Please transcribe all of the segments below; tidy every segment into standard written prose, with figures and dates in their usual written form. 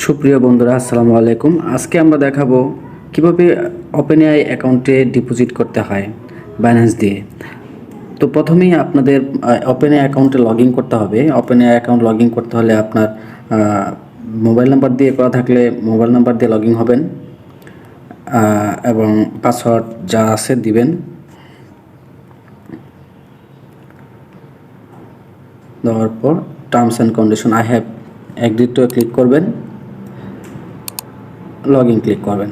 সুপ্রিয় বন্ধুরা, আসসালামু আলাইকুম। আজকে আমরা দেখাবো কিভাবে ওপেনএআই অ্যাকাউন্টে ডিপোজিট করতে হয় বাইন্যান্স দিয়ে। তো প্রথমেই আপনাদের ওপেনএআই অ্যাকাউন্টে লগ ইন করতে হবে। ওপেনএআই অ্যাকাউন্ট লগ ইন করতে হলে আপনার মোবাইল নাম্বার দিয়ে করা থাকলে মোবাইল নাম্বার দিয়ে লগ ইন হবেন এবং পাসওয়ার্ড যা আছে দিবেন। দেওয়ার পর terms and condition I have agreed two click করবেন, লগ ইন ক্লিক করবেন।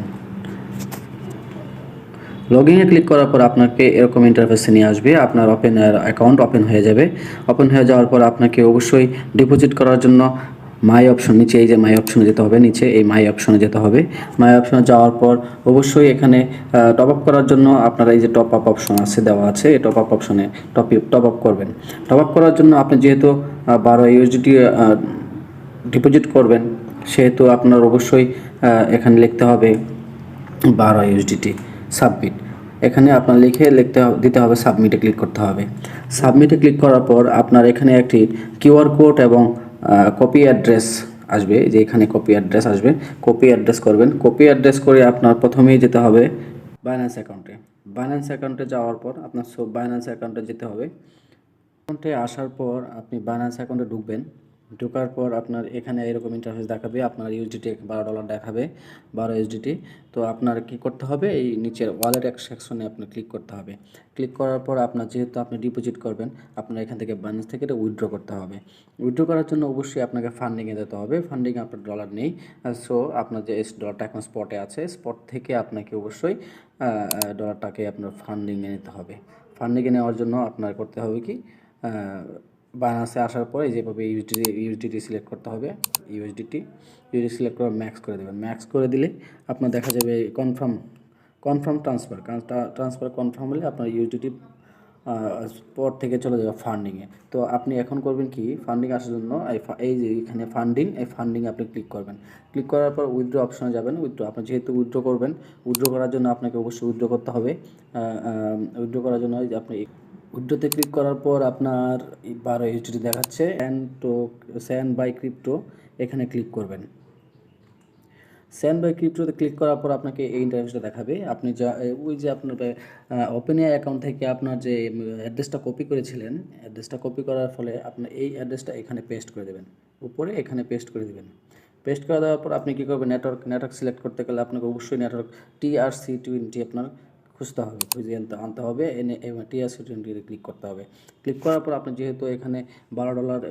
লগ ইনে ক্লিক করার পর আপনাকে এরকম ইন্টারফেসে নিয়ে আসবে। আপনার অ্যাকাউন্ট ওপেন হয়ে যাবে। ওপেন হয়ে যাওয়ার পর আপনাকে অবশ্যই ডিপোজিট করার জন্য মাই অপশন, নিচে এই যে মাই অপশনে যেতে হবে, নিচে এই মাই অপশনে যেতে হবে। মাই অপশনে যাওয়ার পর অবশ্যই এখানে টপ আপ করার জন্য আপনারা এই যে টপ আপ অপশন আছে, দেওয়া আছে, এই টপ আপ অপশনে টপ আপ করবেন। টপ আপ করার জন্য আপনি যেহেতু 12 ইউএসডিটি ডিপোজিট করবেন, সেহেতু আপনার অবশ্যই এখানে লিখতে হবে 12 ইউএসডিটি সাবমিট। এখানে আপনার দিতে হবে, সাবমিটে ক্লিক করতে হবে। সাবমিটে ক্লিক করার পর আপনার এখানে একটি কিউআর কোড এবং কপি অ্যাড্রেস আসবে, যে এখানে কপি অ্যাড্রেস আসবে, কপি অ্যাড্রেস করবেন। কপি অ্যাড্রেস করে আপনার প্রথমেই যেতে হবে বাইন্যান্স অ্যাকাউন্টে। বাইন্যান্স অ্যাকাউন্টে যাওয়ার পর আপনার বাইন্যান্স অ্যাকাউন্টে যেতে হবে। অ্যাকাউন্টে আসার পর আপনি বাইন্যান্স অ্যাকাউন্টে ঢুকবেন। ঢোকার পর আপনার এখানে এরকম ইন্টারফেস দেখাবে, আপনার ইউএসডিটি $12 দেখাবে, 12 ইউএসডিটি। তো আপনার কি করতে হবে, এই নিচের ওয়ালেট সেকশনে আপনার ক্লিক করতে হবে। ক্লিক করার পর আপনার যেহেতু আপনি ডিপোজিট করবেন, আপনার এখান থেকে বাইন্যান্স থেকে এটা উইথড্র করতে হবে। উইথড্র করার জন্য অবশ্যই আপনাকে ফান্ডিংয়ে যেতে হবে। ফান্ডিংয়ে আপনার ডলার নেই, সো আপনার যে ডলারটা এখন স্পটে আছে, স্পট থেকে আপনাকে অবশ্যই ডলারটাকে আপনার ফান্ডিংয়ে নিতে হবে। ফান্ডিংয়ে নেওয়ার জন্য আপনার করতে হবে কি, বাইন্যান্সে আসার পরে যেভাবে ইউএসডিটি সিলেক্ট করতে হবে, ইউএসডিটি সিলেক্ট করে ম্যাক্স করে দেবেন। ম্যাক্স করে দিলে আপনার দেখা যাবে কনফার্ম ট্রান্সফার কনফার্ম হলে আপনার ইউএসডিটি স্পট থেকে চলে যাবে ফান্ডিংয়ে। তো আপনি এখন করবেন কি, ফান্ডিং আসার জন্য এই যে এখানে ফান্ডিং, এই ফান্ডিংয়ে আপনি ক্লিক করবেন। ক্লিক করার পর উইথড্র অপশনে যাবেন। আপনি যেহেতু উইথড্র করবেন, উইথড্র করার জন্য আপনাকে অবশ্যই উইথড্র করতে হবে। উইথড্র করার জন্য আপনি উইথড্রোতে ক্লিক করার পর আপনার 12 ইউএসডিটি দেখাচ্ছে, স্যান বাই ক্রিপ্টো, এখানে ক্লিক করবেন। স্যান বাই ক্রিপ্টোতে ক্লিক করার পর আপনাকে এই ইন্টারফেসটা দেখাবে। আপনি ওই যে আপনার ওপেনএআই অ্যাকাউন্ট থেকে আপনার যে অ্যাড্রেসটা কপি করেছিলেন, অ্যাড্রেসটা কপি করার ফলে আপনার এই অ্যাড্রেসটা এখানে পেস্ট করে দেবেন, উপরে এখানে পেস্ট করে দেবেন। পেস্ট করে দেওয়ার পর আপনি কী করবেন, নেটওয়ার্ক সিলেক্ট করতে গেলে আপনাকে অবশ্যই নেটওয়ার্ক TRC20 আপনার খুঁজতে হবে, খুঁজে আনতে হবে, এনে TRC20 ক্লিক করতে হবে। ক্লিক করার পর আপনি যেহেতু এখানে $12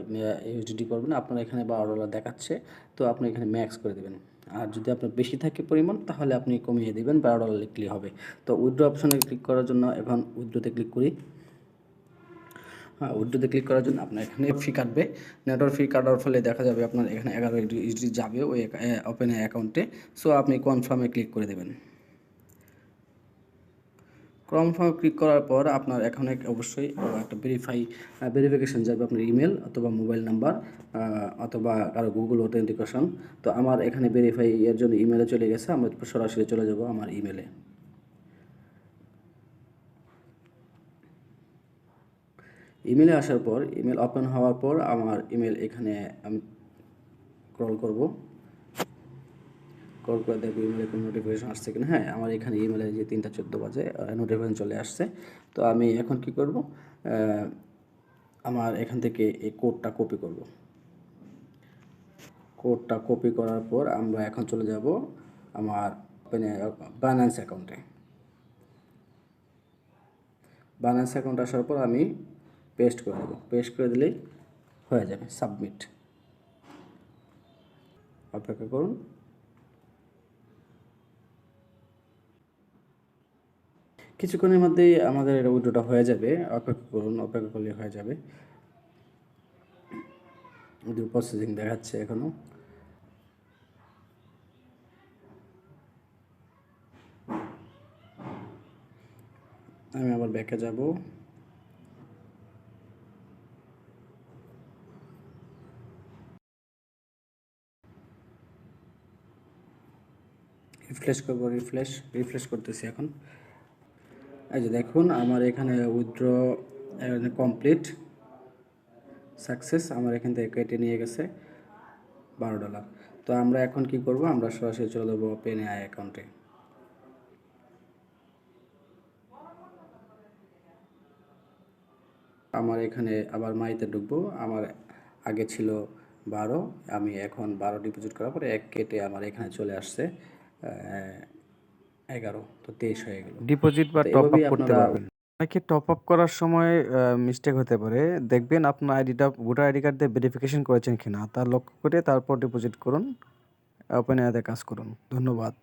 ইউএসডি করবেন, আপনার এখানে $12 দেখাচ্ছে, তো আপনি এখানে ম্যাক্স করে দেবেন। আর যদি আপনার বেশি থাকে পরিমাণ, তাহলে আপনি কমিয়ে দেবেন, $12 লিখলেই হবে। তো উইথড্র অপশনে ক্লিক করার জন্য এখন উইথড্রোতে ক্লিক করি। হ্যাঁ, উইথড্রোতে ক্লিক করার জন্য আপনার এখানে ফি কাটবে। নেটওয়ার্ক ফি কাটার ফলে দেখা যাবে আপনার এখানে 11 ইউএসডি যাবে ওই ওপেনএআই অ্যাকাউন্টে। সো আপনি কনফার্মে ক্লিক করে দেবেন। কনফার্ম ক্লিক করার পর আপনার এখানে অবশ্যই একটা ভেরিফিকেশন যাবে, আপনার ইমেল অথবা মোবাইল নাম্বার অথবা কারো গুগল অথেন্টিকেশন। তো আমার এখানে ভেরিফাই এর জন্য ইমেলে চলে গেছে, আমরা সরাসরি চলে যাব আমার ইমেলে। ইমেলে আসার পর, ইমেল ওপেন হওয়ার পর আমার ইমেল এখানে আমি স্ক্রল করব, কল করে দেখবো ইমেলে কোনো নোটিফিকেশন আসছে কিনা। হ্যাঁ, আমার এখানে ইমেলে যে 3টা 14 বাজে নোটিফিকেশন চলে আসছে। তো আমি এখন কি করব, আমার এখান থেকে এই কোডটা কপি করব। কোডটা কপি করার পর আমরা এখন চলে যাব আমার বাইন্যান্স অ্যাকাউন্টে। বাইন্যান্স অ্যাকাউন্ট আসার পর আমি পেস্ট করে দেবো। পেস্ট করে দিলেই হয়ে যাবে সাবমিট। অপেক্ষা করুন। কিছুক্ষণের মধ্যেই আমাদের উইথড্রটা হয়ে যাবে। অপেক্ষা করুন, অপেক্ষা করলে হয়ে যাবে। প্রসেসিং দেখাচ্ছে এখনও। আমি আবার ব্যাকে যাব। রিফ্রেশ করবো, রিফ্রেশ করতেছি এখন। এই যে দেখুন আমার এখানে উইথড্র কমপ্লিট সাকসেস, আমার এখান থেকে কেটে নিয়ে গেছে $12। তো আমরা এখন কি করব, আমরা সরাসরি চলে যাবো ওপেন এআই অ্যাকাউন্টে। আমার এখানে আবার মাইতে ঢুকবো। আমার আগে ছিল 12, আমি এখন 12 ডিপোজিট করার পরে 1 কেটে আমার এখানে চলে আসছে 11, তো 23 হয়ে গেল। ডিপোজিট বা তো টপ আপ এভাবেই করতে আপনারা পারবেন। অনেকে টপ আপ করার সময় মিস্টেক হতে পারে। দেখবেন আপনার আইডিটা ভোটার আইডি কার্ড দিয়ে ভেরিফিকেশন করেছেন কিনা তা লক্ষ্য করে তারপর ডিপোজিট করুন। ওপেন এআইতে কাজ করুন। ধন্যবাদ।